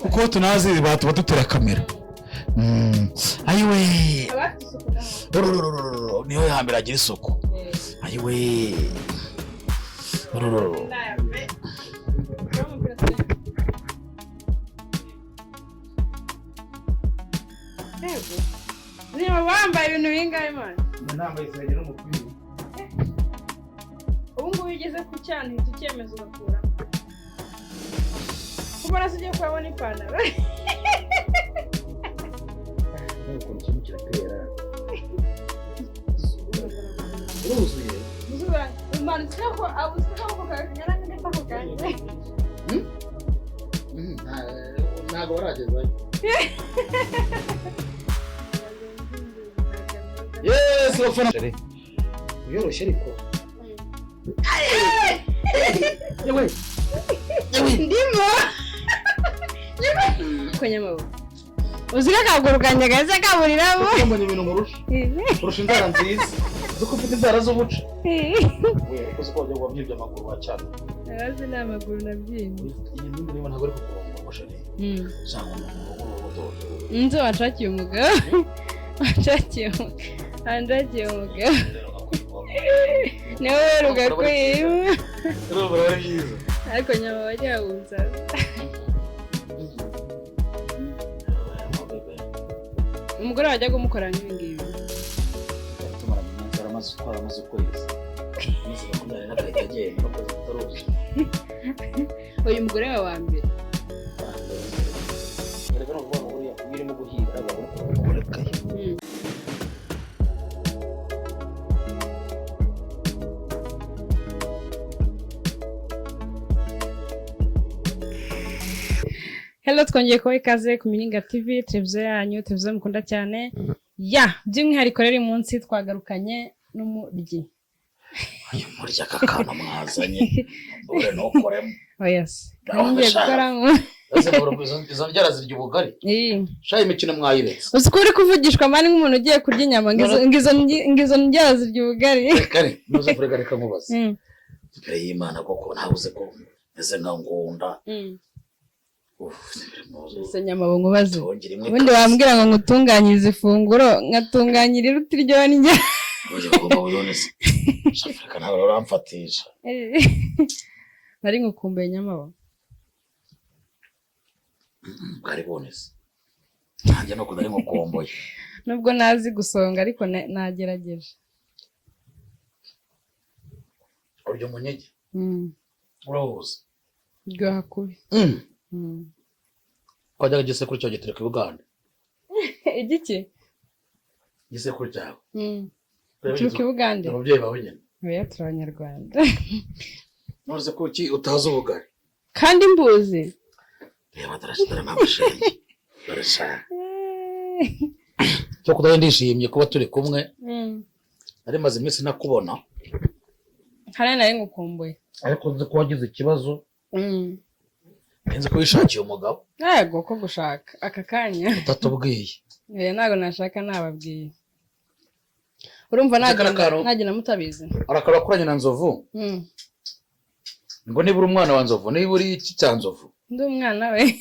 kuko tunazi batuba dutera kamera. Ayiwe niyo yambere agira isuku. Ayiwe niba wambaye ibintu bingahe man? Nambaye isengeri n'umupira. Ubu ngubu ugeze ku cyane uhita ucyemeza ugakura. Kuba nasigiye kubona ipantaro. Ukuntu kimwe kiratera. Uruzuye. Muzuba, umanutse ko abuzwe ko kagana n'epfa ko kanje. Ntago waragezayo. Yes, wafana. Uyoroshye ariko. Yewe. Ndimo. Konyamabo. Uzira kaguru kanje gaze kaburiramo. Mbonye ibintu murusha. Kurusha inzara nziza. Zuko ufite inzara z'ubuca. Wewe uko ziko byo wamyibye amaguru wacana. Arazi n'amaguru nabyimye. Iyi ndimo niba ntago ari kukurongo mushari. Cyangwa mu Nzo wacakiye umugabo. Wacakiye umugabo. Andagiye umugabo. Niwe rugakwima. Urubura ari byiza. Ariko nyama bajya bunza. Umugore wajya kumukora nk'ibingibi. Tumara iminsi aramaze gukora amaze kwezi. Nise bakundana n'akajyagiye no kaza kutaruzi. Uyu mugore wa mbere. Reka no kuvuga ngo urimo guhiga abagore kaye. Hello, twongeye kuba ikaze ku Mininga TV, televiziyo yanyu, televiziyo mukunda cyane. By'umwihariko rero munsi twagarukanye n'umuryi. Ayo murya kakana mwazanye. Ure no koremo. Yes. Ngiye gukoramo. Ese izo byara zirya ubugari. Shaye imikino mwayiretse. Uzikuri kuvugishwa mani nk'umuntu ugiye kurya inyama ngizo njya zirya ubugari. Kare, nuze kurega reka mubaze. Mbere y'Imana koko ntabuze ko ese nka ngunda. Nyamabongo bazi. Ubundi wambwira ngo ngutunganyirize ifunguro, ngatunganyirira utiryo n'injya. Oje kuba ubonese. Shafrika nawe uramfatisha. Nari ngukumbuye Nyamabongo. Bwari bonese. Nanjye no kudari ngukumbuye. Nubwo nazi gusonga ariko nagerageje. Uryo munyege. Urawuzi. Ryoha kubi. Kwajyaga gisekuru cyo gitereka Uganda. Igiki? Gisekuru cyawe. Turuka Uganda. Ababyeyi bawe nyine. Oya turabanyarwanda. Nose ko ki utazi ubugari. Kandi mbuzi. Reba darashitara nabashenge. Barasha. Cyo kudaye ndishimye kuba turi kumwe. Ari maze iminsi nakubona. Hari nari ngukumbuye. Ariko nzi ko wagize ikibazo. Nzi ko wishakiye umugabo. Yego ko gushaka aka kanya. Utatubwiye. Ntago nashaka nababwiye. Urumva nage namutabizi. Arakara kuranye na Nzovu. Ngo nibura umwana wa Nzovu, nibura iki cya Nzovu. Ndi umwana we.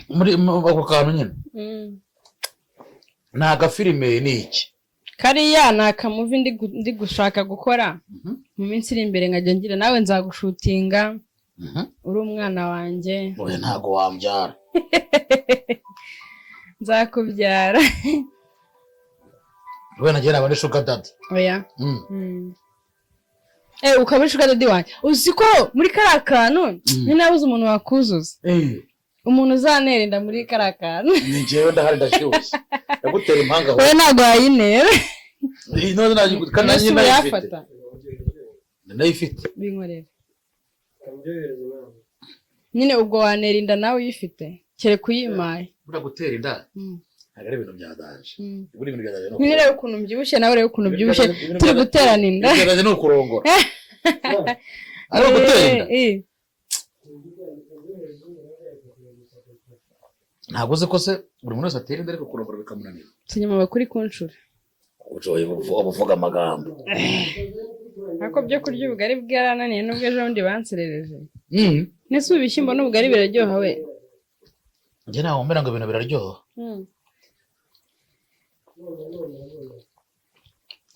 Muri bako kantu nyine. Naga filime ni iki? Kariya nakamuvi ndi gushaka gukora. Mu minsi iri imbere nkajya ngira nawe nzagushutinga. Uri umwana wanje. Oya ntago wambyara. Nzakubyara. Wewe nagira abandi sugar daddy. Oya. Ukaba sugar daddy wanje. Uziko muri karakano ni nabuze umuntu wakuzuza. Umuntu uzanerinda muri karakano. Ni jewe ndahari ndashyushye. Yagutera impanga. Wewe ntago wayinera. Ino kana nyina yafite. Nayifite. Binkorera. Nyine ubwo wanerinda nawe uyifite. Kere kuyimaye. Bura gutera inda. Agare ibintu byadanje. Buri ibintu byadanje no. Nyine rero ukuntu mbyibushye nawe rero ukuntu mbyibushye turi guterana inda. Byadanje no kurongora. Ari gutera inda. Ntabwo uzi ko se buri muntu wese atera inda ariko kurongora bikamunanira. Sinyama bakuri kunshura. Ujoye uvuga amagambo. Ako byo kurya ubugari bwarananiye nubwo ejo bundi banserereje. Nese ubishyimbo n'ubugari biraryoha we. njye nawe mbera ngo ibintu biraryoha.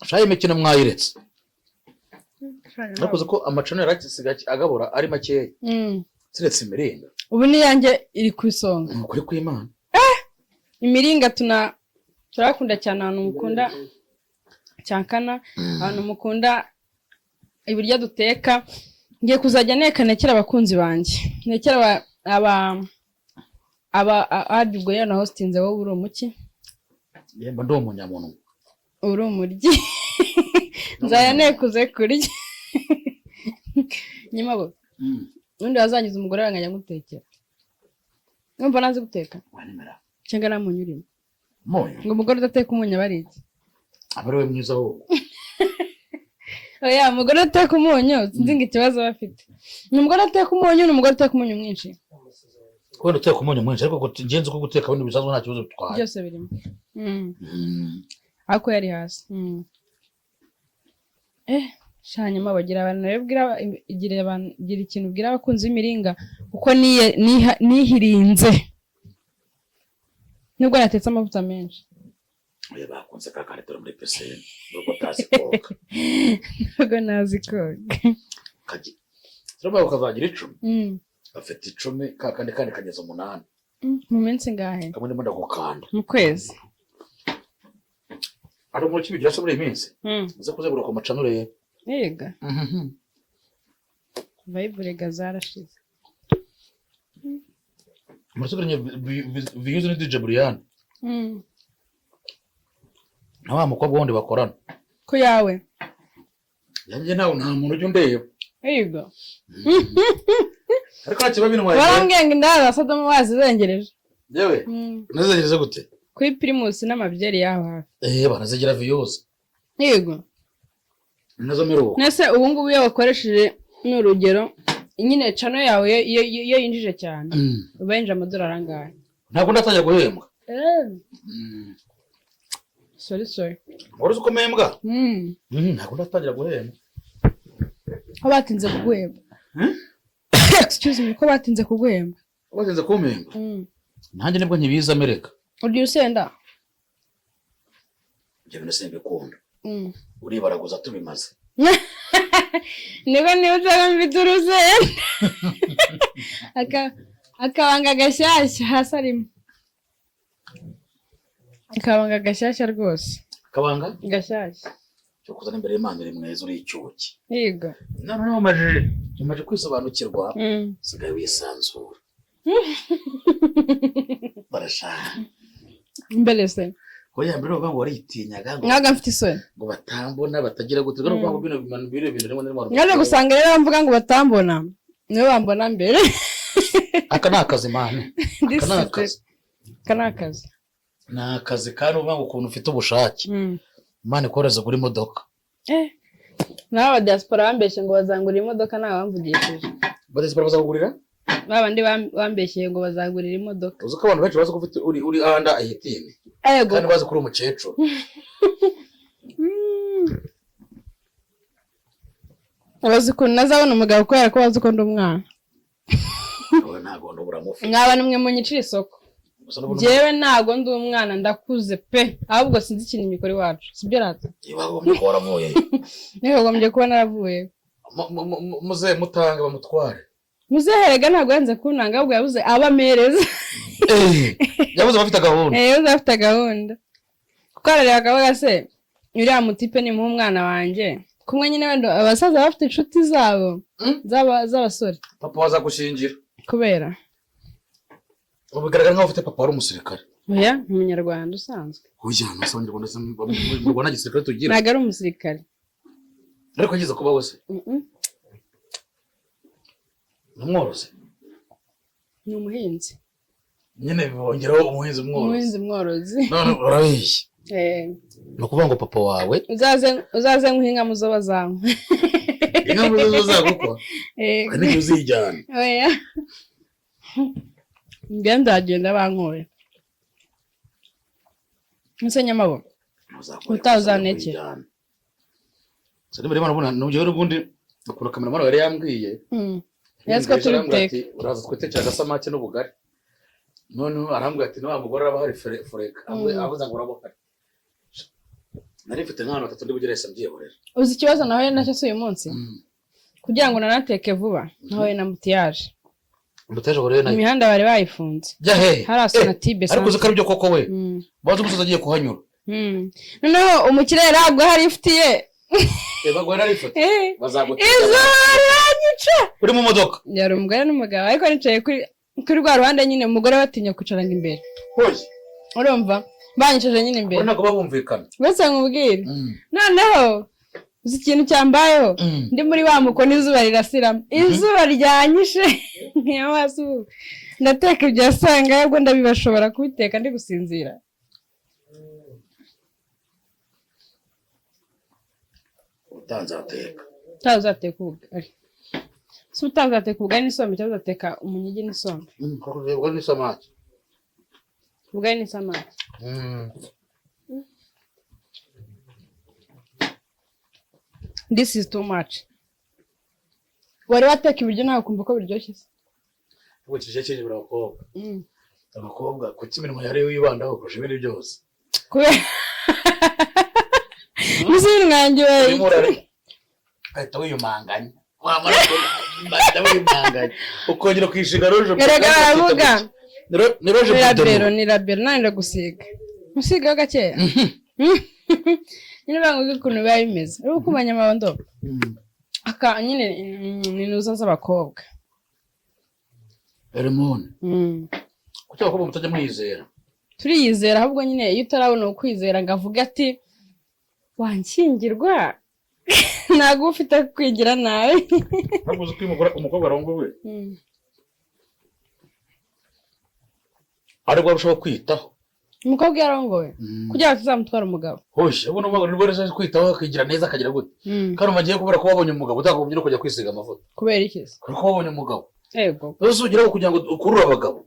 Shayi imikino mwayiretse. Nakoze ko amacano yaragisigaye agabura ari makeya. Siretse imiringa. Ubu ni yanjye iri ku isonga. Ukuri kw'Imana. Imiringa turakunda cyane abantu mukunda cyankana, abantu mukunda ibiryo duteka. Ngiye kuzajya nekera abakunzi banjye. Nekera adibwo yana hostinze wowe uri umuki? Yemba ndo umunyamuntu. Uri umuryi. Nzaya nekuze kurya. Nyamabo. Undi wazangiza umugore wanganya gutekera. Numva nazi guteka. Wanimera. Cyangwa namunyurimo. Munyu. Ngo umugore udateka umunyu bariki. Abari we mwiza wo. Oya, umugore uteka umunyu sinzi ngo ikibazo bafite. Ni umugore uteka umunyu, ni umugore uteka umunyu mwinshi. Kwenda uteka umunyu mwinshi ariko ngenzi ko guteka bundi bisanzwe nta kibazo bitwaye. Byose birimo. Ako yari hasi. Shanyuma bagira abantu rebwira gira ikintu bwira abakunzi b'imiringa kuko nihirinze. Nubwo natetse amavuta menshi. Oya bakunze kakaretera muri piscine. Nubwo tazi koga. Nubwo nazi koga. Kaji. Turaba ukazagira 10. Afite 10 kakandi kageza 8. Mu minsi ngahe? Kamwe ndimo ndagukanda. Mu kwezi. Ari mu kibigira so muri minsi. Uze kuzegura ku macano rero. Yega. Vibe zarashize. Murasubiranye views ni DJ Brian. Nawa mukobwa wundi bakorana. Ko yawe. Yanjye nawe nta muntu ujye ndeba. Yega. Ariko ati babino mwaje. Barambwenga ndaza Sodoma wazizengereje. Yewe. Nazengereze gute? Kuri Primus n'amabyeri yaho hafi. Banazigira views. Yego. Nazo miruko. Nese ubu ngubu iyo wakoresheje n'urugero nyine chano yawe iyo yinjije cyane. Ubenje amadolari angahe? Ntabwo ndatangira guhembwa. Sorry. Wari uko membwa? Ntabwo ndatangira guhembwa. Ko batinze kuguhemba. Excuse me, ko batinze kuguhemba. Batinze kumemba. Nanjye nibwo nkibiza Amerika. Uri usenda? Njye nasembe kunda. Uri baraguza tubimaze. Niba niba mbituruse. Akabanga gashyashya hasi arimo. Akabanga gashyashya rwose. Akabanga? Gashyashya. Cyo kuzana imbere y'Imana iri mweza uri icyuki. Yego. Noneho umaje kwisobanukirwa. Sigaye wisanzura. Barashaka. Mbere se. Oya mbere uvuga ngo waritinyaga ngo. Nyaga mfite isoni. Ngo batambona batagira gute. Ngo uvuga ngo bino rimwe n'imwe. Nyaje gusanga rero mvuga ngo batambona. Niwe bambona mbere. Aka nakazi mane. Kanakazi. Nakazi kandi uvuga ngo ukuntu ufite ubushake. Mane koreza guri imodoka. Nawe diaspora bambeshe ngo bazangurira imodoka nawe bamvugishije. Diaspora bazagurira? Babandi bambeshe ngo bazagurira imodoka. Uzuko abantu benshi bazi ko ufite uri ahanda ahitini. Yego. Kandi bazi kuri umukecuru. Bazi ko nazabona umugabo ko yarako bazi ko ndi umwana. Wowe ntago ndubura mufi. Mwaba nimwe munyicira isoko. Jewe ntago ndi umwana ndakuze pe. Ahubwo sinzi ikintu mikori wacu. Sibyo rata. Ibagombye ko waravuye. Nibagombye kuba naravuye. Muze mutanga bamutware. Muzeherega ntago yanze kunanga ahubwo yabuze abamereza. Yabuze bafite gahunda. Yabuze bafite gahunda. Kuko arareba akavuga se uriya mutipe ni mu mwana wanje. Kumwe nyine wendo abasaza bafite inshuti zabo z'abasore. Papa waza gushingira. Kubera ubigaragara nkaho ufite papa wari umusirikare. Oya, umunyarwanda usanzwe. Oya, n'abanyarwanda mu Rwanda gisirikare tugira. Ntago ari umusirikare. Ariko agize kuba wese. Namworoze. Ni umuhinzi. Nyine bongeraho umuhinzi mworozi. Umuhinzi mworozi. None urabeshya. Nukuvuga ngo papa wawe uzaze nkuhinga muzoba zawe. Inka muzoba zagukwa. Kandi uzijyana. Oya. Ndagenda bankoye. Nyamabo. Utazaneke. Sari bari barabona nubyo ubundi akura kamera yari yambwiye. Yaziko turi guteka. Uraza twitekera gasamake n'ubugari. noneho arambwira ati nta mugore araba hari foreka avuze ngo urabona nari mfite nk'ahantu batatu ndi bugerese mbyihorera. Uzi ikibazo nawe nacyo si uyu munsi kugira ngo nanateke vuba nawe na mutiyaje gore nayo imihanda bari bayifunze jya hehe hari Sonatube ariko uzi ko aribyo koko we bazi umusozi agiye kuhanyura noneho umukire yarabwo hari ifitiye bagwera arifite bazagutira izo uri mu modoka yari umugore n'umugabo ariko nicaye kuri rwa ruhande nyine umugore batinya kwicaranga imbere hoye urumva banyicaje nyine imbere nako babumvikana bose nkubwire noneho uzi ikintu cyambayeho ndi muri wa muko n'izuba rirasiramo izuba ryanyishe nk'amaso ndateka ibyo asanga ubwo ndabibashobora kubiteka ndi gusinzira utazateka ubugari si utazateka ubugari n'isombe cyangwa uzateka umunyigi n'isombe ubwo n'isamaki ubugari n'isamaki this is too much wari wateka ibiryo nawe ukumva ko biryoshye se ubwo kije abakobwa kuki iminwa yari wibandaho kurusha ibindi byose kubera musiri mwanjye we ahita wiyumanganya wamara wiyumanganya ukongera kwishiga roje erega baravuga ni roje ni rabero nani gusiga musiga gakeya nyine banguze ukuntu biba bimeze uri kumenya amabondo aka nyine ni nuza z'abakobwa Eremone kuki abakobwa mutajya mwizera turiyizera ahubwo nyine iyo utarabona ukwizera ngavuga ati wankingirwa ntabwo ufite kwigira nawe ntabwo uzi ko umukobwa arongowe ariko arushaho kwitaho umukobwa yarongowe kugira ngo tuzamutwara umugabo hoshye ubona umugabo nibwo rero kwitaho akigira neza akagira gute kandi umagiye kubera ko wabonye umugabo utagombye no kujya kwisiga amavuta kubera iki se kuko wabonye umugabo yego uzi ugira kugira ngo ukurure abagabo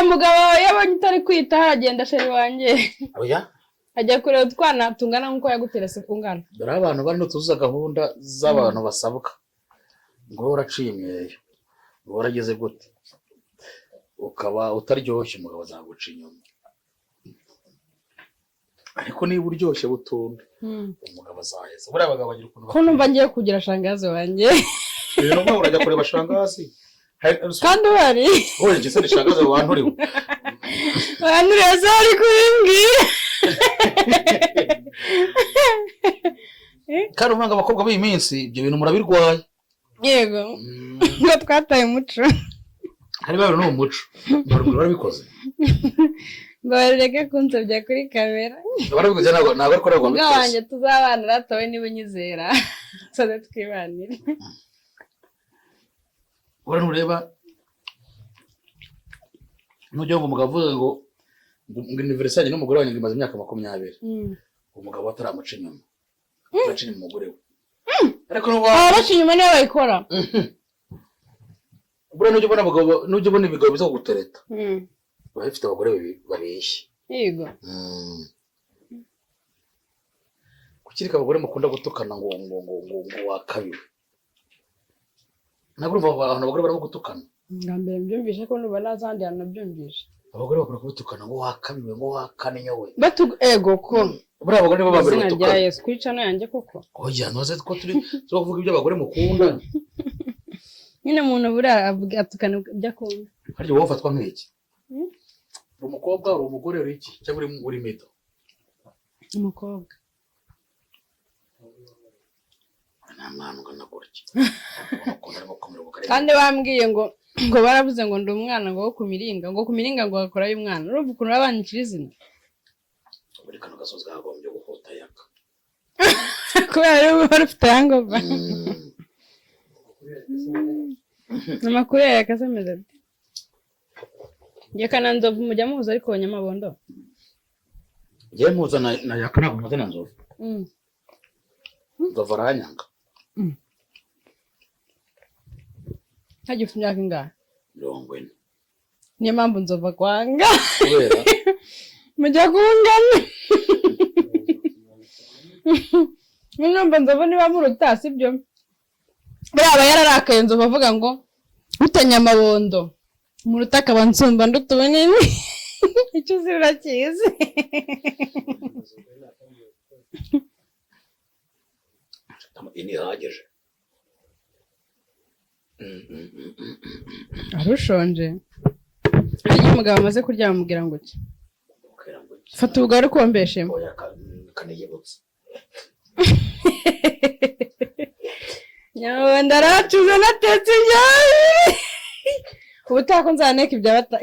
umugabo yabonye utari kwitaho aragenda sheri wanjye oya ajya kureba utwana tungana nk'uko yaguterese kungana dore abantu bari no tuzuza gahunda z'abantu basabwa ngo uraciye imyeyo ngo urageze gute ukaba utaryoshye umugabo azaguca inyuma ariko niba uryoshye butunde umugabo azaheza buriya abagabo bagira ukuntu ko numva ngiye kugira shangazi wanjye rero ngo urajya kureba shangazi kandi uhari oye njye se ni shangazi abantu uriwe abantu reza bari kubimbwira kandi uvanga abakobwa b'iyi minsi ibyo bintu murabirwaye yego ngo twataye umuco hari babiri no mu muco barabikoze ngo bareke kunsabya kuri kamera barabikoze ntabwo ariko ntabwo babikoze ubwo wanjye tuzabana ratowe niba unyizera tuze twibanire ura nureba nujya ngo umugabo avuga ngo anniversaire n'umugore wanjye imaze imyaka 20 umugabo ataramuca inyuma aca inyuma umugore we ariko abaca inyuma niyo bayikora buriya nujya ubona ibigabo biza kugutereta baba bifite abagore babeshya yego kukirika abagore mukunda gutukana ngo wakabiwe ntabwo urumva abantu abagore barimo gutukana nga mbere mbyumvishe ko nuba nazandi yanabyumvishe abagore bakora kubitukana ngo wakabiwe ngo wakane nyowe ego ko buriya abagore nibo bambere batukana rya Yesu kwica no yanjye koko oya ntuze ko turi kuvuga ibyo abagore mukunda nyine umuntu buriya atukana ibyo akunda harya wowe ufatwa nk'iki uri umukobwa uri umugore uri iki cyangwa uri meto umukobwa nta mwana ungana gutya kandi bambwiye ngo baravuze ngo ndi umwana ngo wo ku miringa ngo gakora y'umwana urumva ukuntu babanyikira izina buri kano gasozi kagombye guhuta yaka kubera rero wari ufite ayangova amakuru yawe yakasemeze ati njye kananzovu mujya muhuza ariko nyamabondo njye muhuza na yaka ntabwo muhuza na nzovu nzovu arahanyanga ntajya ufite imyaka ingahe 40 niyo mpamvu nzova kwanga kubera mujya kungana numva nzova niba muruta sibyo buriya aba yararakaye nzova avuga ngo utanyamabondo muruta akaba nsumba nduta ubunini icyo uzi urakizi ini ihagije arushonje iyo umugabo amaze kurya bamubwira ngo iki fata ubugabo uri kombeshemo kaniyibutse nyawe ndaracuze natetse ibyawe ubutako nzaneka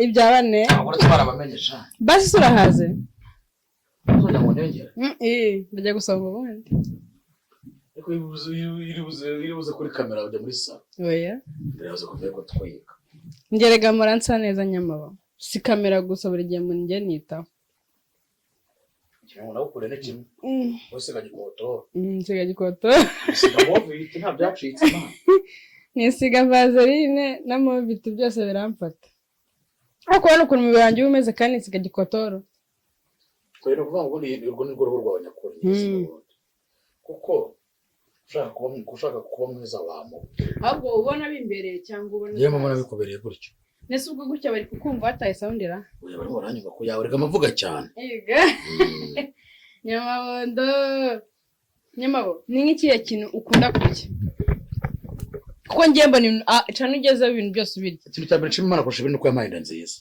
ibya bane ntabwo twarabamenyesha basi surahaze kugira ngo ndengere ndajya gusanga ubundi ariko iribuze kuri kamera ujya muri salo oya ndirabuze kuvuga ko twiga ngerega muransa neza nyamaba si kamera gusa buri gihe mu njye nitaho kimwe nawe ukure ne kimwe usiga gikoto nsiga gikoto usiga moviti nta byacitse imana nisiga vaseline na moviti byose biramfata ariko ubona ukuntu umubiri wanjye umeze kandi nsiga gikotoro kwera kuvuga ngo urwo ni rwo ruhu rwawe nyakuri kuko ushaka kuba mwiza wamo ahubwo ubona bimbereye cyangwa ubona yewe mbona bikubereye gutyo nese ubwo gutya bari kukumva bataye soundira oya bari baranyuga ko yawe reka mavuga cyane yega nyamabondo nyamabo ni nk'ikihe kintu ukunda kurya kuko ngiye mbona cyane ugezeho ibintu byose ubirya ikintu cya mbere nshima Imana kurusha ibindi nuko yampaye inda nziza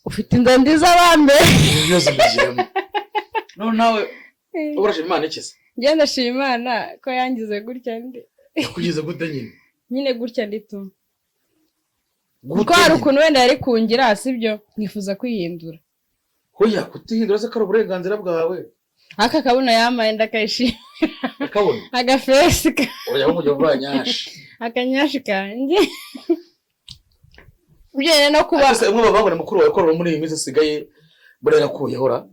ufite inda nziza bambe byose mbigiramo none nawe urashima Imana iki se njye ndashima Imana ko yangize gutya ndi yakugize gute nyine gutya nditu kuko hari ukuntu wenda yari kungira sibyo nkifuza kwihindura hoya kutihindura se kari uburenganzira bwawe aka kabona yamaye ndakayishimira akabona agafesi oya umujye uvanyashi akanyashi kanje ujyene no kuba ese umwe babangone mukuru wawe ko muri iyi minsi sigaye burera kuyehora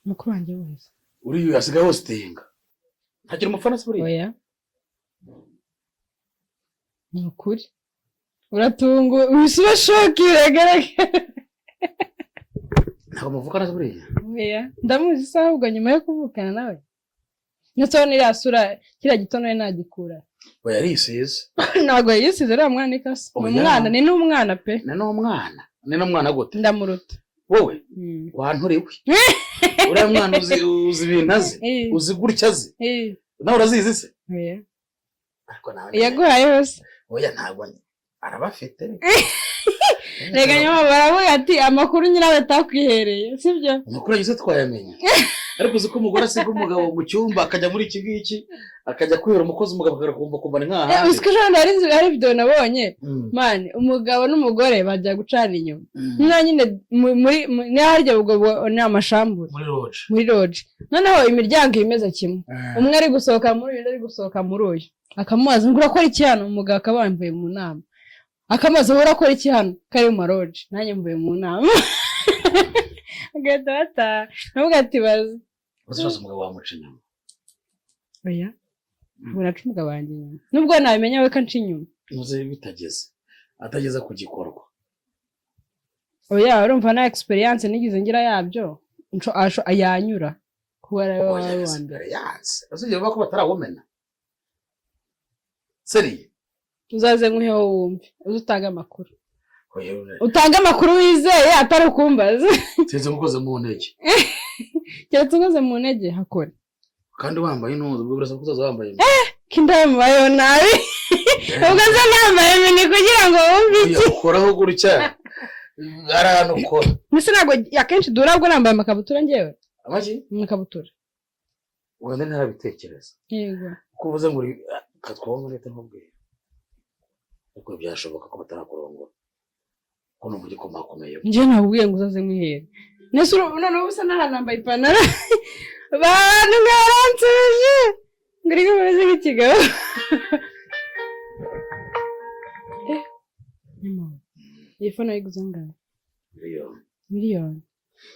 mukuru wanjye wese uri asigaye hostinga ntagira umufana se buri oya ni ukuri uratungu ubisuba shoki uragaragara ntabwo muvukana se buriya oya ndamuzi se ahubwo nyuma yo kuvukana nawe ndetse n'iriya sura kiriya gitonoye nagikura oya yarisize ntabwo yisize uriya mwana ikase umwana ni n'umwana pe ni n'umwana gute ndamuruta wowe wanturiwe uriya mwana uzi ibintu azi uzi gutya azi nawe urazizi se oya yaguhaye hose oya ntabwo arabafite rega nyuma baravuga ati amakuru nyirawe atakwihereye sibyo amakuru yose twayamenye ariko uzi ko umugore asiga umugabo mu cyumba akajya muri iki ngiki akajya kwihera umukozi umugabo akakumva kumva ni nk'ahandi uzi ko ejo hari video nabonye mani umugabo n'umugore bajya gucana inyuma nyine nyine ni harya ubwo ni amashambure muri lodge noneho imiryango imeze kimwe umwe ari gusohoka muri uyu ari gusohoka muri uyu akamubaza ngo urakora iki hano umugabo akaba yamvuye mu nama akamaze urakora iki hano kari mu lodge nanjye mvuye mu nama agahita bataha navuga ati bazi uzi umugabo wamuca inyuma oya buraca umugabo wanjye inyuma nubwo nabimenya we ko anca inyuma muze bitageze atageze ku gikorwa oya urumva na experience nigize ngira yabyo yanyura kuba ari wowe wa mbere yanse uzigiye ko batarawumena seri uzaze nk'uheho wumve uzutanga amakuru utanga amakuru wizeye atari ukumbaza sinzi gukoze mu ntege cyatse ukoze mu ntege hakore kandi wambaye n'uzi ubwo birasa kuzaza wambaye kindambaye nabi ubwo nza nambaye mini kugira ngo wumve iki ukoraho gutya arano ukora nise ntabwo akenshi dura ubwo nambaye amakabutura ngewe amaki amakabutura wenda ntarabitekereza yego kuvuze ngo katwongo leta nkubwiye uko byashoboka ko batarakurongora ko no muri koma komeye nje nabwiye ngo uzaze nkwihere nese none ubusa nahanambaye ipantaro bantu ngaranseje ngiri kumeze nk'ikigabo iyi phone ayiguze ngaho miliyoni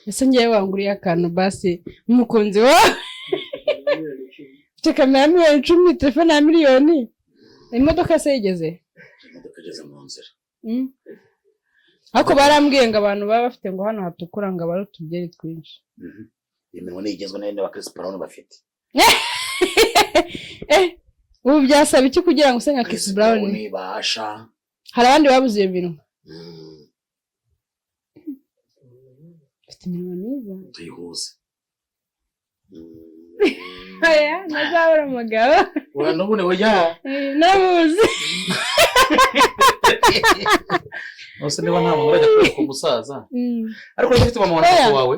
ese ngiye wanguriye akantu basi umukunzi wawe ufite kamera miliyoni 10 telefone ya miliyoni imodoka se yigeze mu nzira ariko barambwiye ngo abantu baba bafite ngo hano hatukura ngo abari utubyeri twinshi iminwa nigezwe n'ende ba Chris Brown bafite ubu byasaba iki kugira ngo use nka Chris Brown nibasha hari abandi babuze iyo mirimo. Ufite imirimo myiza tuyihuze. oya ntazabura umugabo nubune oya nabuze nose niba nta muntu urajya kwereka umusaza ariko ufite mama wawe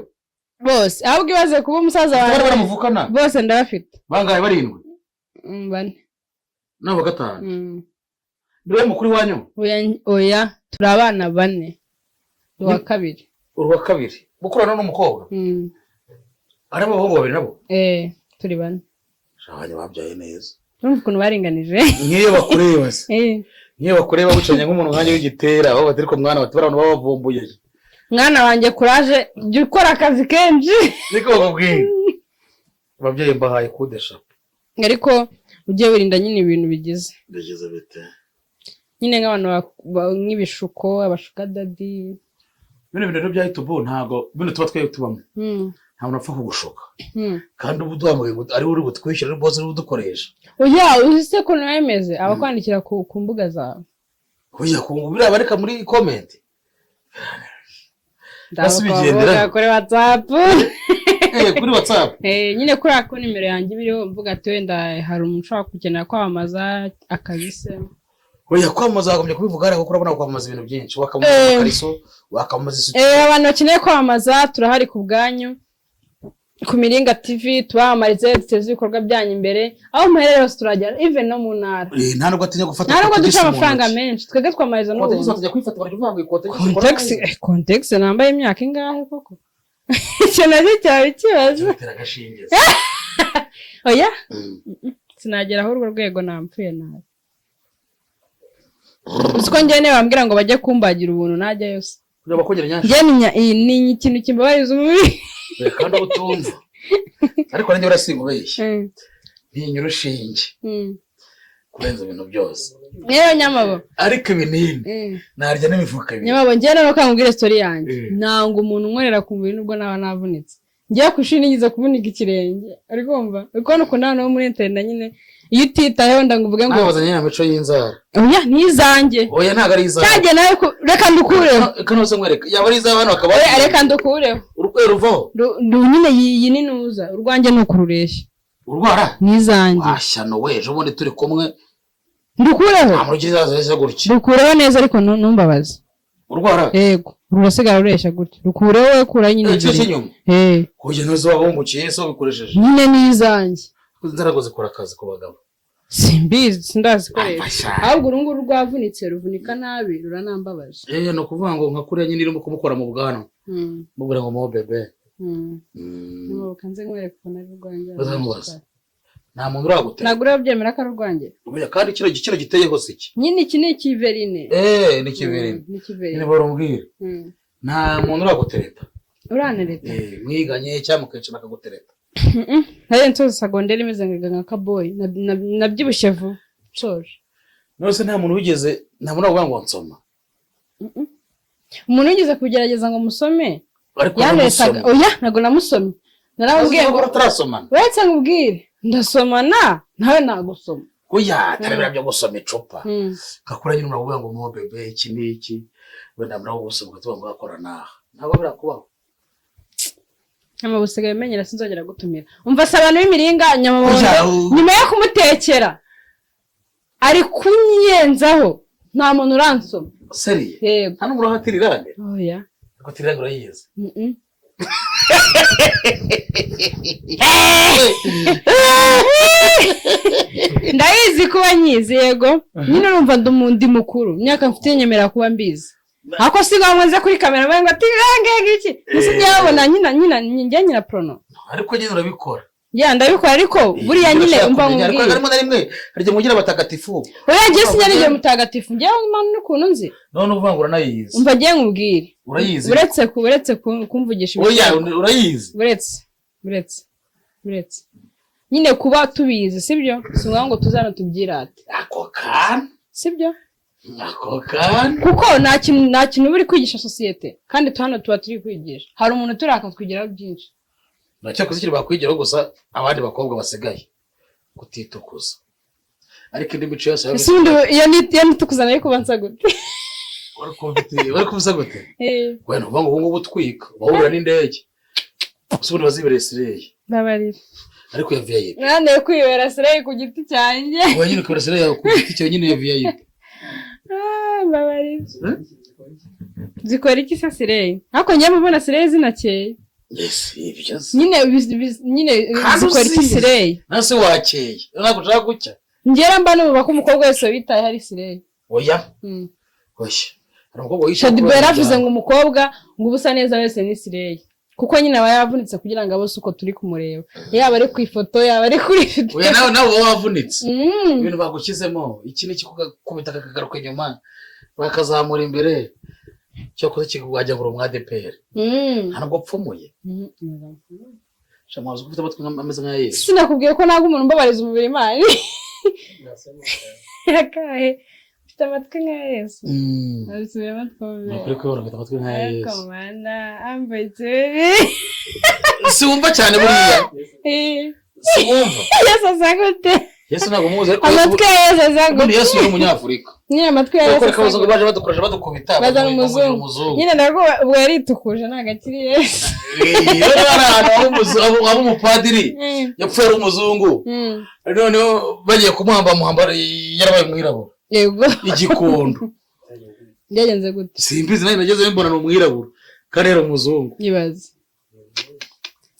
bose ahubwo ibaze kuba umusaza wawe baramuvukana bose ndabafite bangahe barindwi 4 nabo 5 niwe mukuru wanyu oya turi abana 4 uwa kabiri bukurana n'umukobwa ari abahungu 2 nabo turi 4 shahanye babyaye neza urumva ukuntu baringanije nkiyo bakureba se nkiyo bakureba bucanye nk'umuntu nkanye w'igitera aho batari ko mwana batubara abantu babavumbuye mwana wanjye courage jya ukora akazi kenshi niko bakubwiye babyaye mbahaye kudesha ariko ujye wirinda nyine ibintu bigize bite nyine nk'abantu nk'ibishuko abashuka dadi bino bintu bya YouTube ntago bino tuba twaye tubamo nta muntu apfa kugushoka kandi ubu duhamwe ari uri butwishyira ari boze uri budukoresha oya uzise ko nayemeze abakwandikira ku mbuga zawe oya kumbira bareka muri comment ndabona kuri WhatsApp kuri WhatsApp nyine kuri ako nimero yanjye biriho mvuga ati wenda hari umuntu ushaka kukenera kwamamaza akabise oya kwamamaza bagomye kubivuga ariko urabona kwamamaza ibintu byinshi wakamamaza kariso wakamamaza isuku abantu bakeneye kwamamaza turahari ku bwanyu ku Miringa TV tubamarize duteze ibikorwa byanyu imbere aho muherere hose turagera even no mu ntara nta nubwo atinya gufata nta nubwo duca amafaranga menshi twege twamariza no tujya kwifata bari kuvuga ngo context nambaye imyaka ingahe koko icyo naje cyawe kibazo oya sinagera aho urwo rwego nampfuye nabi uziko njye bambwira ngo bajye kumbagira ubuntu najya yose kureba kongera nyashi njye ni ikintu kimbabariza umubiri kandi ubutumva ariko nanjye urasimubeshye ntinyurushinge kurenza ibintu byose rero nyamabo ariko ibinini narya n'imifuka ibiri nyamabo njye rero kangubwire story yanjye nanga umuntu nkorera ku mubiri nubwo naba navunitse ngiye kwishuri nigize kuvunika ikirenge ariko umva uko nuko nta no muri internet nyine iyo utitayeho ndavuga ngo abazanye amaco y'inzara oya nizanjye oya ntago ari izara cyage nawe reka ndukureho kanose nkwereka yaba ari izaba hano akaba oya reka ndukureho urwero ruvaho nyine iyi ni nuza urwanjye nukurureshya urwara nizanjye ashyano weje ubundi turi kumwe ndukureho amurugiza zaza gutya ndukureho neza ariko numbabaza urwara yego rurasigara rureshya gutya rukureho we kura nyine inyuma hoje nozo wabungukiye so bikoresheje nyine nizanjye inzarago zikora akazi ku bagabo simbizi sindazikoresha ahubwo urunguru rwavunitse ruvunika nabi ruranambabaje no kuvuga ngo nka kuriya nyine irimo kumukora mu bwanwa mubura ngo mo bebe no kanze nkwereka ko nari rwanjye nta muntu uragutera nagura byemera ko rwanjye ubuya kandi kino giteye hose iki nyine iki ni kiverine ni kiverine ni barumbwira nta muntu uragutereta uranereta mwiganye cyangwa mukenshi bakagutereta nari nsoza segonderi imeze nka kaboy nabyibushye vuba soje nose nta muntu wigeze nta muntu uvuga ngo nsoma umuntu wigeze kugerageza ngo musome ariko oya ntago namusomye narabwiye ngo utarasomana uretse nkubwire ndasomana nawe nagusoma oya tarabira byo gusoma icupa kakura nyine uravuga ngo mo bebe iki niki wenda muraho gusoma tuba ngo akora naha ntabwo birakubaho busigaye menyera sinzongera gutumira umva se abantu b'imiringa nyuma yo kumutekera ari kunyenzaho nta muntu uransoma seriye yego hano murahatirira oya ko tiranga urayize ndayizi kuba nyizi yego nyine urumva ndi mukuru imyaka mfite nyemera kuba mbizi ako siga mwanze kuri kamera baye ngo ati ngenge iki nisi yabona nyina prono ariko nyine urabikora ndabikora ariko buriya nyine umva ngubwira ariko harimo na rimwe harije mugira abatagatifu oya ngiye sinyarije mutagatifu ngiye imana n'ukuntu nzi none uvangura nayizi umva ngiye nkubwire urayizi uretse kumvugisha oya urayizi uretse nyine kuba tubizi sibyo sinwa ngo tuzana tubyirate ako kan sibyo ako kan kuko nta kintu buri kwigisha societe kandi hano tuba turi kwigisha hari umuntu turaka twigiraho byinshi nacyo kuzikira bakwigiraho gusa abandi bakobwa basigaye kutitukuza ariko indi mico yose ese ubundi iyo nitukuzana yo kubanza gute bari kubuza gute wenda uvuga ngo ubu ngubu utwika bahurira n'indege gusa ubundi bazibereye sireyi babarira ariko ya VIP nande kwibera sireyi ku giti cyanjye wowe nyine kwibera sireyi ku giti cyawe nyine ya VIP babarira zikora iki se sireyi ariko njye mubona sireyi zinakeye yes ibyo nyine zikora iki sireyi nase wakeye ntabwo ushaka gucya ngera mba numva ko umukobwa wese witaye hari sireyi oya oya hari umukobwa wishyura Shadiba yaravuze ngo umukobwa ngo ubusa neza wese ni sireyi kuko nyine aba yavunitse kugira ngo abose uko turi kumureba yaba ari ku ifoto yaba ari kuri video oya nawe wavunitse ibintu bagushyizemo iki ni kikubita kakagaruka inyuma bakazamura imbere cyo kuza kigwajya ngo umwadepere ntabwo pfumuye shamaze gufite abatwe ameze nka Yesu sinakubwiye ko ntabwo umuntu mbabariza umubiri imana yakahe ufite amatwi nka Yesu abisubiye amatwi kuri kwibona ufite amatwi nka Yesu komanda ambaye si wumva cyane buriya si wumva Yesu azagute Yesu ntabwo muzi ariko amatwi ya Yesu azagute Yesu ni umunyafurika nyine amatwi ya Yesu azagute baje badukoresha badukubita bazana umuzungu nyine ntabwo ubwo yaritukuje ntabwo akiri Yesu iyo abo umupadiri yapfuye ari umuzungu noneho bagiye kumuhamba muhamba yarabaye umwirabura yego igikondo byagenze gute simbizi nayo nageze mbona ni umwirabura kandi ari umuzungu yibaze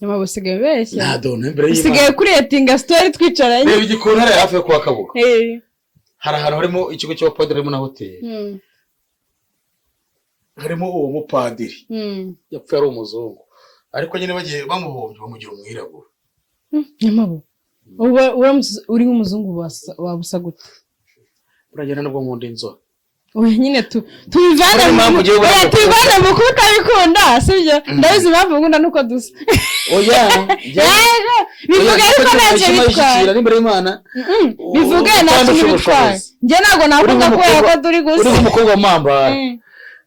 nyuma busigaye beshya nadone mbere y'Imana usigaye kuretinga story twicaranye reba igikondo ari hafi yo kwa Kabuga hari ahantu harimo ikigo cy'abapadiri harimo na hoteli harimo uwo mupadiri yapfuye ari umuzungu ariko nyine bagiye bamuhombye bamugira umwirabura nyamabo uri nk'umuzungu wabusa gute uragenda nabwo mu ndi nzo oya nyine tubivana mu kuko utabikunda sibyo ndabizi impamvu ngunda nuko dusa oya bivuga ariko ntacyo bitwaye n'imbere y'Imana bivuga ntacyo bitwaye njye ntabwo navuga ko turi gusa uri umukobwa w'amambara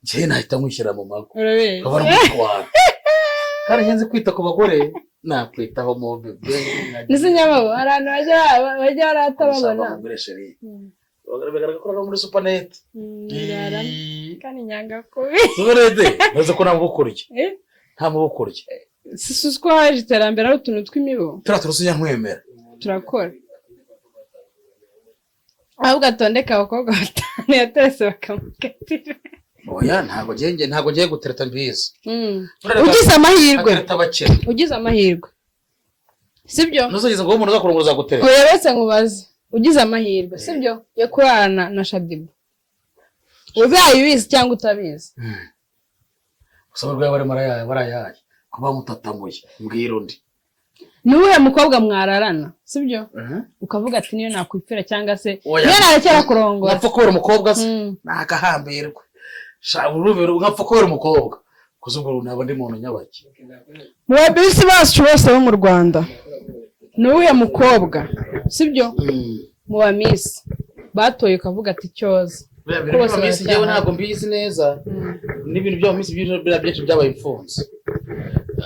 njye nahita nkwishyira mu mago ukaba ari umutwaro kandi ngenzi kwita ku bagore nakwitaho mu bebe nisi nyamabo hari abantu bajya baratababona bagaragara ko muri Supernet kandi nyanga kubi Supernet baza ko nta mubukurye si ko haje iterambere ari utuntu tw'imibo turaturusinya nkwemera turakora ahubwo atondeka abakobwa batanu yateretse bakamukatira oya ntabwo ngiye gutereta mbizi ugize amahirwe sibyo ntuzageze ngo umuntu uzakurunguza uzagutereta uretse nkubaze ugize amahirwe sibyo yo kurana na Shadiba ubaye ubizi cyangwa utabizi usaba rwawe barayaye kuba mutatamuye mbwira undi nuwe mukobwa mwararana sibyo ukavuga ati niyo nakwipfira cyangwa se niyo narekera kurongora napfa kubera umukobwa se nakahambirwe urubero nkapfa kubera umukobwa kuzubwo naba ndi muntu nyabaki mu babisi bacu bose bo mu Rwanda nuwe mukobwa sibyo mu bamisi batoye ukavuga ati cyoza bose bamisi yewe ntabwo mbizi neza n'ibintu by'abamisi byinshi byabaye imfunze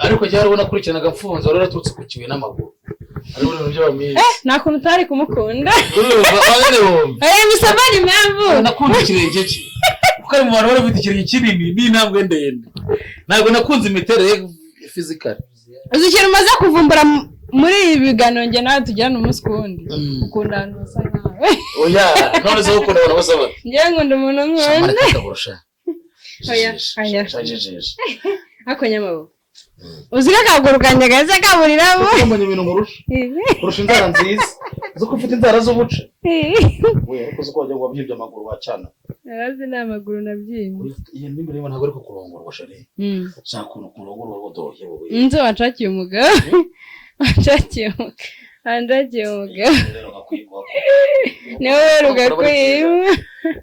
ariko cyari ubona kurikirana gafunze wari raturutse ku kiwe n'amaguru ari ibintu by'abamisi nta kuntu utari kumukunda bagane bombi bisabanye impamvu nakunda ikirenge cye kuko ari mu bantu bari bafite ikirenge kinini n'intambwe ndende ntabwo nakunze imiterere physical uzi ikintu umaze kuvumbura muri ibi biganiro njye nawe tugirana umunsi ku wundi ukunda ahantu basa nkawe oya none se ukunda abantu basa bate njyewe nkunda umuntu nkunda oya ako nyamabo uzi ko akaguru kanjye gahise kaburiramo mbonye ibintu kurusha inzara nziza uzi ko ufite inzara z'ubuce ariko uzi ko wajya ngo wabyibye amaguru wacana arazi ni amaguru nabyimye iyi n'imbere y'Imana ntabwo ariko kurongorwa shari ushaka ukuntu kurongorwa wadohye wowe nzi wacakiye umugabo wacakiye umugabo niwe weruga kwima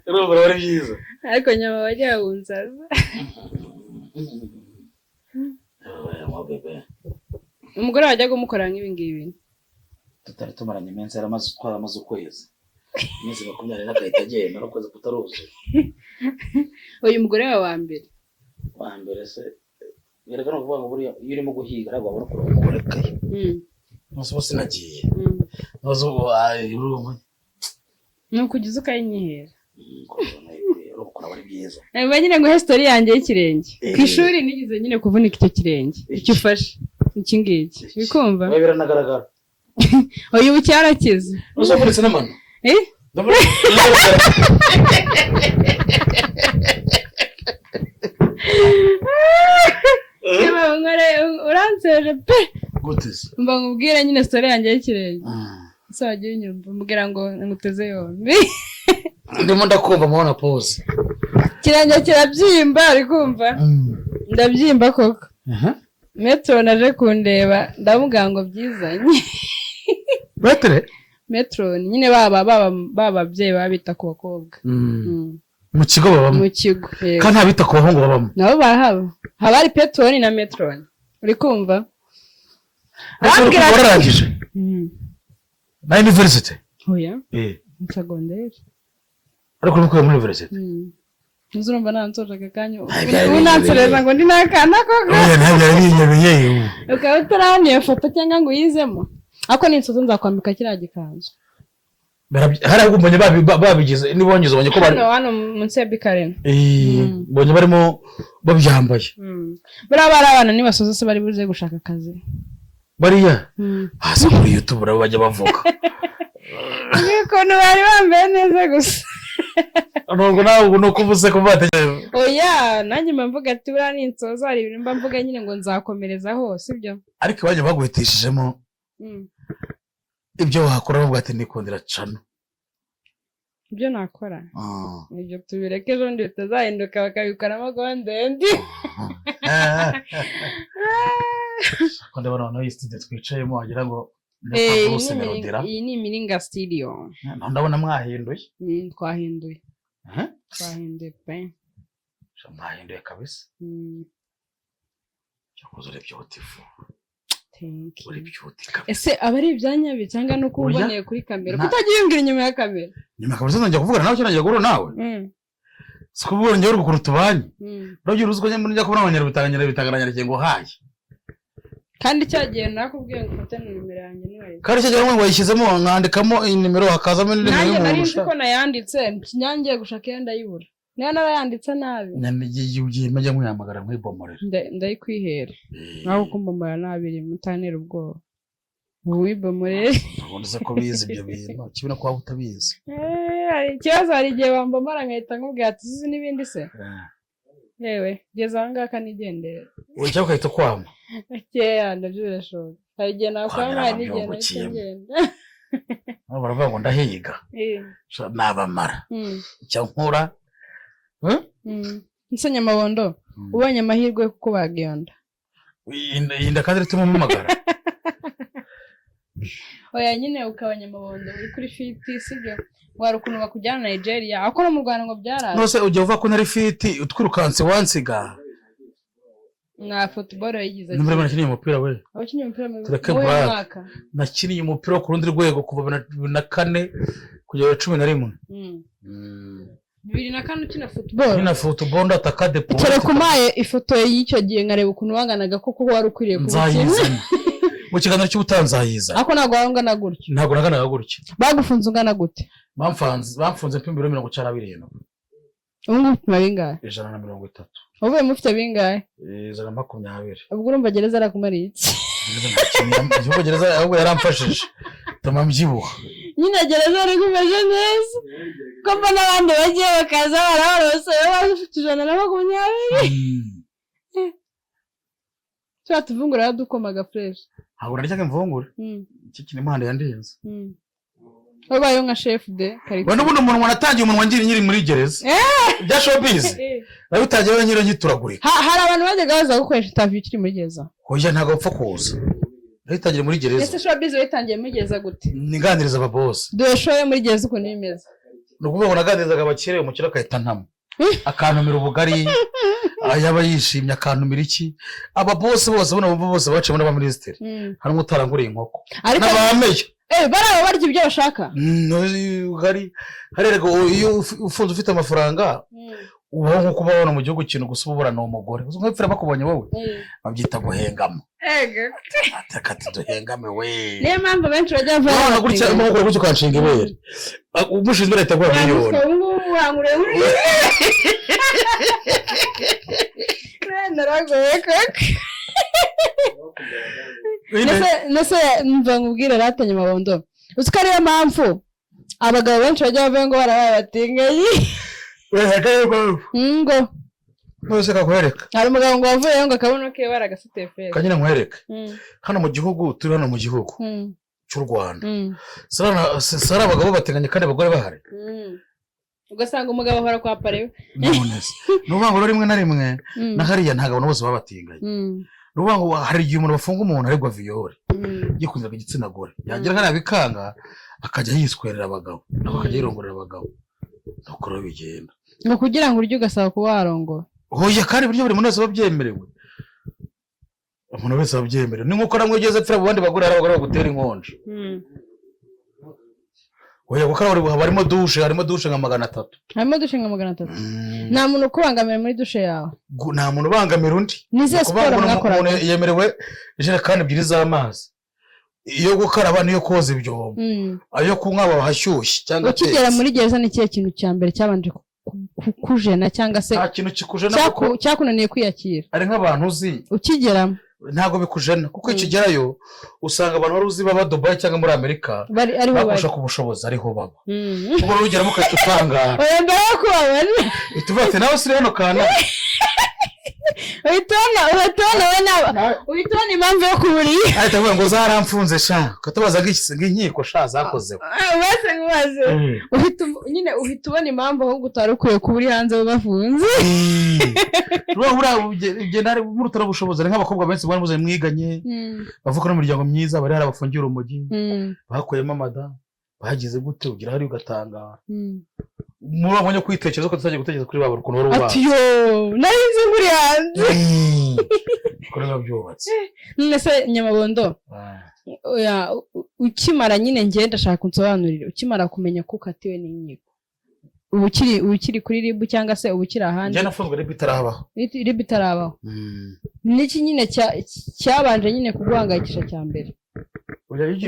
urumva bari byiza ariko nyama bajya bunzaza umugore wajyaga umukora nk'ibi ngibi tutari tumaranye iminsi twaramaze ukwezi iminsi 20 agahita agenda n'ukwezi kutaruzuye uyu mugore wawe wa mbere se yerekana kuvuga ngo buriya iyo urimo guhiga ariko wabona ko umugore kaye nose bose nagiye nozo urumwe nuko ugize ukayinyihera ukora bari byiza nyine ngo history yanjye y'ikirenge ku ishuri nigize nyine kuvunika icyo kirenge icyo ufashe iki ngiki bikumva biranagaragara uyu ubu cyarakize uzavunitse n'amano uranseje pe guteze mba nkubwire nyine story yanjye y'ikirenge ese wagiye unyumva mbwira ngo nguteze yombi ndimo ndakumva mubona pose kirenge kirabyimba ari kumva ndabyimba koko metro naje kundeba ndamubwira ngo byizanye metro nyine bababyeyi babita ku bakobwa mu kigo babamo mu kigo kandi ntabita ku bahungu babamo nabo haba ari petroni na metroni uri kumva wararangije na university oya secondaire ariko nuko muri university nzurumva nansoje kanya unansereza ngo ndi nakana koko oya ntabyo yabinyebeye ukaba utaraniye foto cyangwa ngo uyizemo ako ni insozo nzakwambika kiriya gikanzu hari agumbanye babigize nibongize ubonye ko bari hano munsi ya bikarena bonye barimo babyambaye bari abana nibasoza se bari buze gushaka akazi bariya hasi kuri YouTube rabo bajya bavuga ukuntu bari bambaye neza gusa nubwo nawe nuko uvuze ko bategereje oya nanjye mvuga ati buriya ni insozo hari ibintu mba mvuga nyine ngo nzakomereza hose ibyo ariko bajya baguhitishijemo ibyo wakora bavuga ati nikundira cano ibyo nakora ibyo tubireke ejo ndi bitazahinduka bakabikoramo gondendi ko ndabona abantu y'isitide twicayemo wagira ngo iyi ni imiringa studio ndabona mwahinduye twahinduye pe mwahinduye kabisa cyakoze urebye utifu ese aba ari ibyanyabi cyangwa nuko uboneye kuri kamera kutagiye yumvira inyuma ya kamera nyuma kabisa nzajya kuvugana nawe cyangwa guhura nawe sikubwira njye uri gukora tubanye urabyo uruzi ko njya kubona abanyarwitanganya bitanganya ngo haye kandi cyagiye nakubwiye ngo ufate nimero yanjye niwe kandi cyagiye ngo wayishyizemo nkandikamo inimero hakazamo n'indi nimero y'umuntu nari nzi ko nayanditse nyangiye gushaka iyo ndayibura niyo narayanditse nabi nanigiye ugiye majya nkuyamagara nkibomorera ndayikwihera naho kumbomora nabiri mutanera ubwoba wibomorere ubuze ko bizi ibyo bintu kibona ko waba utabizi ikibazo hari igihe bambomora nkahita nkubwira ati uzi n'ibindi se yewe geza aho ngaho kanigendera wowe cyangwa ukahita kwama keya ndabyo birashoboka hari igihe nakwama hari n'igihe nahita ngenda baravuga ngo ndahiga nabamara icyo nkura Nsanyamabondo ubonye amahirwe yo kukubaga iyo nda inda kandi rituma umumagara oya nyine ukabanyamabondo uri kuri fiti sibyo wari ukuntu bakujyana Nigeria ako no mu Rwanda ngo byaraje nose ujya uva ko nari fiti utwirukanse wansiga na football yagize nimero nakiniye umupira we abakinnyi umupira mu mwaka nakiniye umupira ku rundi rwego kuva 2004 kugera 11 2004 ukina football nkina football ndataka de point cyere kumaye ifoto y'icyo gihe ngareba ukuntu wanganaga koko wari ukwiriye kubukina mu kiganiro cy'ubutanzayiza ako nago wangana gutyo ntago naganaga gutyo bagufunze ungana gute bamfunze mpimbi 197 ubu pima bingahe 130 uvuye mufite bingahe 120 ubwo urumva gereza arakumariye iki ubwo gereza ahubwo yaramfashije tuma mbyibuha nyine gereza ari kumeje neza ko mbona abandi bagiye bakaza barabose bafite 120 tuba tuvungura yadukomaga fresh ntabwo naryaga mvungura iki kintu impande yandinze wabaye nka chef de kari bano buno umuntu wanatangiye umuntu wangiri nyiri muri gereza bya showbiz nawe utangiye we nyiri nyituragurika hari abantu bajyaga baza gukoresha interview kiri muri gereza hoya ntago upfa kuza natangiye muri gereza ese showbiz witangiye muri gereza gute niganiriza aba boss de show muri gereza uko nimeze nukuvuga ngo naganirizaga abakire umukire akahita ntamo akantumira ubugari yaba yishimye akantumira iki aba boss bose bona bose baciye muri abaminisitiri harimo utaranguriye inkoko n'abameye baraba barya ibyo bashaka ubugari harerego iyo ufunze ufite amafaranga ubaho nko kubabona mu gihugu kintu gusa uburana umugore nk'ipfira bakubonye wowe babyita guhengamo ego atakati duhengame we niyo mpamvu benshi bajya bava none gutya amahugura gutya ukanshinga ibere umushinzwe leta gwa miliyoni wangure naragoye koko nese mva nkubwire ratanye mabondo uzi ko ariyo mpamvu abagabo benshi bajya bavuga ngo barabaye batingayi ngo nose kakwereka hari umugabo ngo wavuyeho ngo akabono ke baragasuteye feza kanyina nkwereka hano mu gihugu turi hano mu gihugu cy'u Rwanda sara abagabo bateganye kandi abagore bahari ugasanga umugabo ahora kwa parewe none se nubango rimwe na rimwe na hariya ntago abantu bose babatingaye nubango hari igihe umuntu bafunga umuntu aregwa viole yikundiraga igitsina gore yagira nkana bikanga akajya yiswerera abagabo nako akajya yirongorera abagabo nokoro bigenda ngo kugira ngo urye ugasaba kuba warongora hoya kandi buryo buri muntu wese babyemerewe umuntu wese babyemerewe ni nkuko namwe ugeze pfira abandi bagore hari abagore bagutera inkonje hoya gukora harimo dushe nka 300 harimo dushe nka 300 nta muntu ukubangamira muri dushe yawe nta muntu ubangamira undi nize siporo mwakora yemerewe ijerekani ebyiri z'amazi iyo gukaraba niyo koza ibyombo ayo kunywa bahashyushye cyangwa ukigera muri gereza ni kiye kintu cya mbere cyabanje kujena cyangwa se nta kintu kikujena kuko cyakunaniye kwiyakira ari nk'abantu uzi ukigeramo ntago bikujena kuko ikigerayo usanga abantu bari uzi baba Dubai cyangwa muri Amerika bakosha ku bushobozi ariho baba ubwo rugeramo ukahita utangara oya ndaho kubabona ituvate nawe siri hano kana uhitona impamvu yo kuburiye ahita avuga ngo zaramfunze sha katubaza nk'inkiko sha zakozeho nyine uhita ubona impamvu ahubwo utari ukwiye kuba uri hanze bafunze ugenda muri utari ubushobozi nk'abakobwa benshi bari buze mwiganye bavuka no mu miryango myiza bari hari abafungira umugi bakuyemo amada bagize gute ugira hari ugatangara murabonye kwitekereza ko tuzajya gutekereza kuri babo ukuntu wari ubaye ati yo narinze muri hanze kuri babyubatse nese nyamabondo oya ukimara nyine ngenda shaka unsobanurire ukimara kumenya ko ukatiwe n'inkiko ubukiri kuri ribu cyangwa se ubukiri ahandi njye nafunzwe ribu itarabaho niki nyine cyabanje nyine kuguhangayikisha cya mbere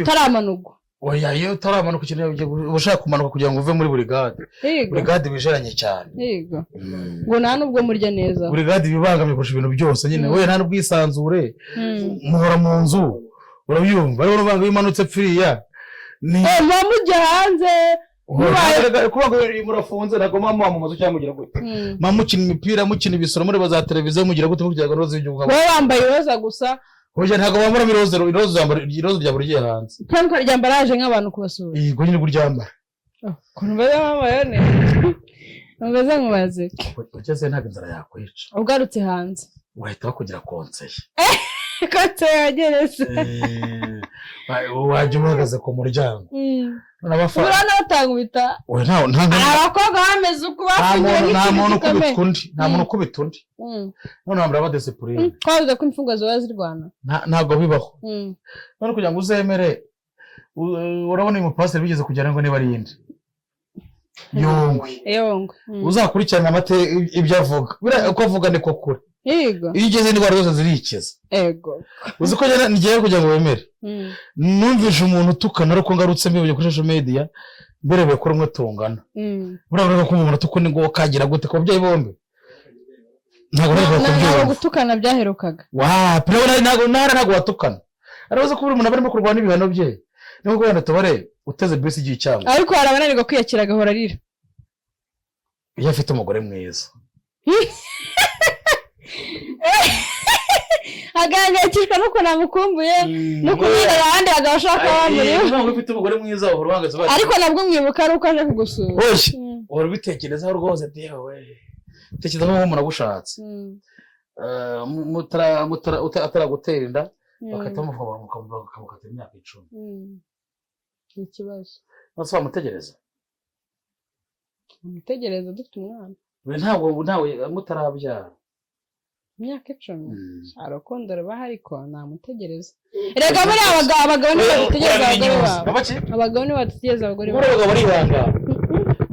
utaramanurwa oya iyo utaramanuka ikintu ushaka kumanuka kugira ngo uve muri burigade bijeranye cyane yego ngo nta nubwo murya neza burigade bibangamye kurusha ibintu byose nyine we nta n'ubwisanzure muhora mu nzu urabyumva rero urubanga bimanutse pfiriya mujya hanze kuba ngo murafunze ntabwo mama mu mazu cyangwa mugira gute mama mukina imipira mukina ibisoro muri za televiziyo mugira gute kugira ngo roze y'igihugu wowe wambaye iroza gusa hoja ntabwo bambara iroza rya buri gihe hanze kandi ko ryambara yaje nk'abantu kubasura yego nyine kuryambara kuntu baza mama ne ngaza nkubaze ugeze ntabwo inzara yakwica ugarutse hanze wahita bakugira konseye konseye yageretse wajya uhagaze ku muryango urabona batangubita abakobwa bameze uko bafungiwe nta muntu ukubita undi none bambara badisipurine twavuze ko imfungwa ziba zirwana ntabwo bibaho none kugira ngo uzemere urabona uyu mupasiteri bigeze kugira ngo niba ari indi yongwe uzakurikirana ibyo avuga uko avuga niko kure yego iyo ugeze n'indwara zose zirikiza yego uzi ko ngiye kugira ngo wemere numvise umuntu utukana ariko ngarutse mbibye kuri social media mbere bekora umwe tungana buravuga ko umuntu atukana ngo kagira gute ku babyeyi bombi ntabwo gutukana byaherukaga ntabwo watukana arabaza ko buri muntu barimo kurwana ibihano bye niyo ngo wenda tubare uteze bisi igihe cyangwa ariko hari abananirwa kwiyakira agahora arira iyo afite umugore mwiza agahangayikishwa nuko namukumbuye no kubera abandi agashaka bamuriho ntabwo ufite umugore mwiza uhora uhagaze ariko nabwo mwibuka ari uko aje kugusura uhora ubitekerezaho rwose dewe tekereza nk'uwo umuntu agushatse ataragutera inda bagahita bakamukatira imyaka 10 ni ikibazo nose wamutegereza dufite umwana ntawe mutarabyara imyaka 10 arukundo rubaho ariko namutegereza erega muri abagabo nibo badutegereza abagore babo abagabo nibo badutegereza abagore babo abagabo barihanga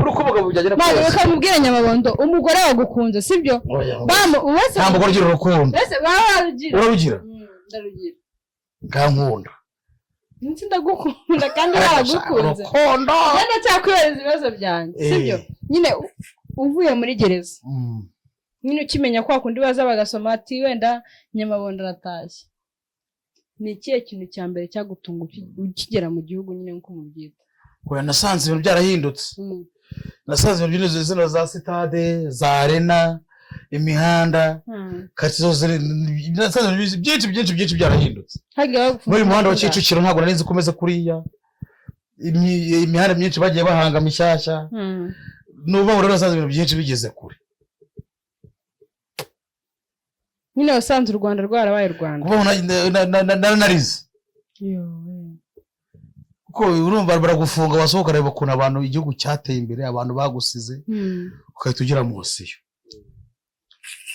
uko abagabo byagera maze bakamubwira nyamabondo umugore wagukunze sibyo nta mugore ugira urukundo ese urarugira Ndarugira. Gankunda. Nzi ndagukunda kandi baragukunze. Rukondo. Yenda cyakwibereza ibibazo byanjye. Sibyo? Nyine uvuye muri gereza. Nyine ukimenya ko akundi baza bagasoma ati wenda Nyamabondo aratashye. Ni ikihe kintu cya mbere cyagutunga ukigera mu gihugu nyine nko mubyita? Oya nasanze ibintu byarahindutse. Nasanze ibintu zino za sitade, za arena, imihanda, katizo nasanze byinshi byarahindutse. Muri muhanda wa Kicukiro ntabwo narinzi kumeze kuriya. Imihanda myinshi bagiye bahanga mishyashya. Nuba rero nasanze ibintu byinshi bigeze kure. Nyine wasanze u Rwanda rwarabaye u Rwanda. Kuba narize. Kuko urumva baragufunga wasohoka reba kuna abantu igihugu cyateye imbere abantu bagusize. Ukahita ugira munsi.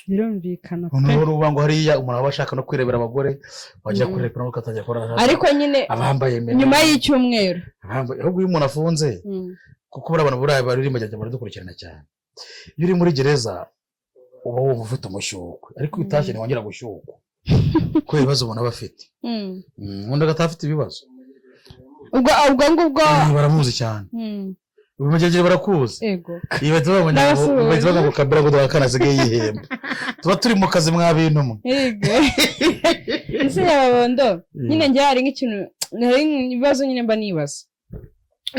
Birumvikana. Unuruba ngo hariya umuntu abashaka no kwirebera abagore wajya kurebera ukatajya korana. Ariko nyine abambaye nyuma y'icyumweru. Ahubwo iyo umuntu afunze kuko barabana burayi bari majya baradukurikirana cyane. Iyo uri muri gereza uba wumva ufite umushyuko ariko utashye ntiwongera gushyuka. Ko ibibazo ubona bafite. Undi agatafite ibibazo. Ubwo baramuzi cyane. Ubumajyagire barakuzi. Yego. Ibati babona ngo kabira ngo dwakanaze yihemba. Tuba turi mu kazi mwabintu mwe. Yego. Ese Nyamabondo nyine njye hari nk'ikintu hari ibibazo nyine mba nibaza.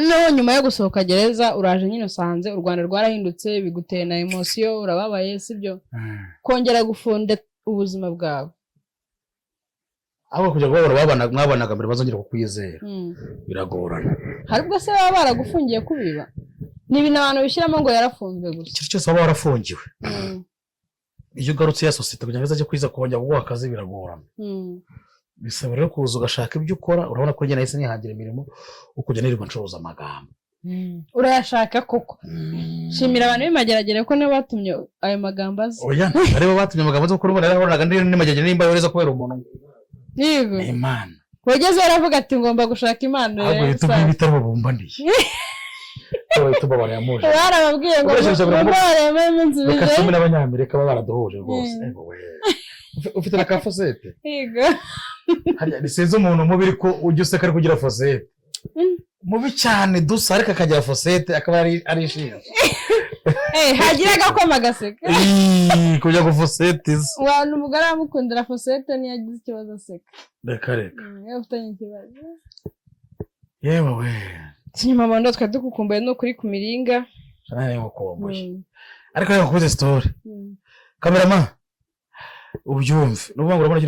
No nyuma yo gusohoka gereza uraje nyine usanze u Rwanda rwarahindutse biguteye na emotion urababaye sibyo? Kongera gufunda ubuzima bwawe. Abo kujya babana mwabanaga mbere bazongera kukwizera. Biragorana. Harubwo se baba baragufungiye kubiba. Nibi nabantu bishiramo ngo yarafunzwe gusa. Cyo cyose baba barafungiwe. Iyo ugarutse ya societe kugira ngo kwiza kongera guha akazi biragorana. Bisaba rero kuza ugashaka ibyo ukora urabona ko njye nahise nihangira imirimo ukujya nirirwa ncuruza amagambo. Urayashaka koko. Shimira abantu bimageragere ko ne batumye ayo magambo azi. Oya aribo batumye amagambo zo kurubona narahoraga ndi nimageragere nimba yoreza kubera umuntu. Yego. Imana. Wageze aravuga ati ngomba gushaka Imana rero. Ahubwo bitubwiye bitaro bumbandiye. Oya tubabara yamuje. Barababwiye ngo bareme nzubije. Bakasumi n'abanyamerika baba baraduhuje rwose. Ufite na kafosete. Yego. Hari bisenze umuntu mubiri ko ujye useka ari kugira fosete. Mubi cyane dusa ariko akagira fosete akaba ari ishinga. Hagira agakoma gaseka. Kujya gufosete. Wantu umugara amukundira fosete ni yagize ikibazo aseka. Reka. Yafutanye ikibazo. Yewe we. Nyamabondo twa dukukumbuye no kuri kumiringa. Cyane ngukumbuye. Ariko reka kuze story. Cameraman. Ubyumve. Nuvuga ngo urabona